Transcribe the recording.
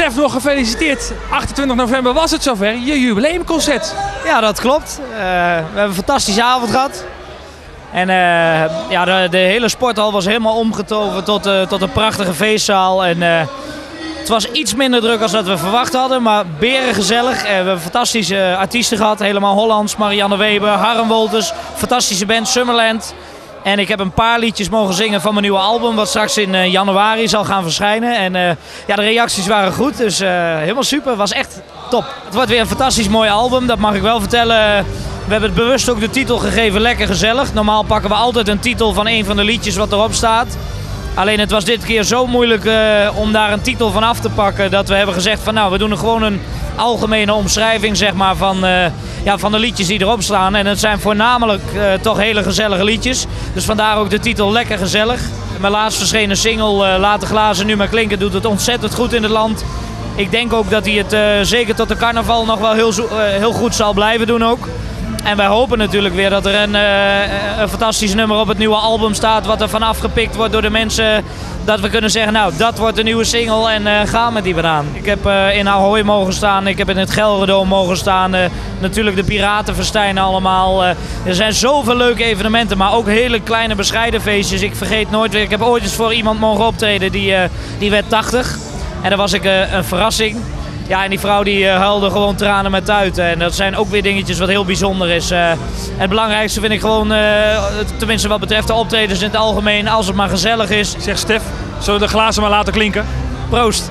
Stef, nog gefeliciteerd. 28 november was het zover, je jubileumconcert. Ja, dat klopt. We hebben een fantastische avond gehad. En ja, de hele sporthal was helemaal omgetoverd tot een prachtige feestzaal. En het was iets minder druk dan dat we verwacht hadden, maar berengezellig. We hebben fantastische artiesten gehad, helemaal Hollands. Marianne Weber, Harm Wolters, fantastische band Summerland. En ik heb een paar liedjes mogen zingen van mijn nieuwe album, wat straks in januari zal gaan verschijnen. En ja, de reacties waren goed, dus helemaal super. Het was echt top. Het wordt weer een fantastisch mooi album, dat mag ik wel vertellen. We hebben het bewust ook de titel gegeven, Lekker Gezellig. Normaal pakken we altijd een titel van een van de liedjes wat erop staat. Alleen het was dit keer zo moeilijk om daar een titel van af te pakken, dat we hebben gezegd van nou, we doen er gewoon een algemene omschrijving zeg maar, van de liedjes die erop staan. En het zijn voornamelijk toch hele gezellige liedjes. Dus vandaar ook de titel Lekker Gezellig. Mijn laatst verschenen single Laat de glazen nu maar klinken doet het ontzettend goed in het land. Ik denk ook dat hij het zeker tot de carnaval nog wel heel goed zal blijven doen ook. En wij hopen natuurlijk weer dat er een fantastisch nummer op het nieuwe album staat, wat er van afgepikt wordt door de mensen. Dat we kunnen zeggen, nou, dat wordt de nieuwe single en ga met die banaan. Ik heb in Ahoy mogen staan, ik heb in het Gelredome mogen staan. Natuurlijk de Piratenfestijnen allemaal. Er zijn zoveel leuke evenementen, maar ook hele kleine bescheiden feestjes. Ik vergeet nooit weer, ik heb ooit eens voor iemand mogen optreden, die werd 80. En dan was ik een verrassing. Ja, en die vrouw die huilde gewoon tranen met tuiten. En dat zijn ook weer dingetjes wat heel bijzonder is. Het belangrijkste vind ik gewoon, tenminste wat betreft de optredens in het algemeen, als het maar gezellig is. Zeg Stef, zullen we de glazen maar laten klinken? Proost!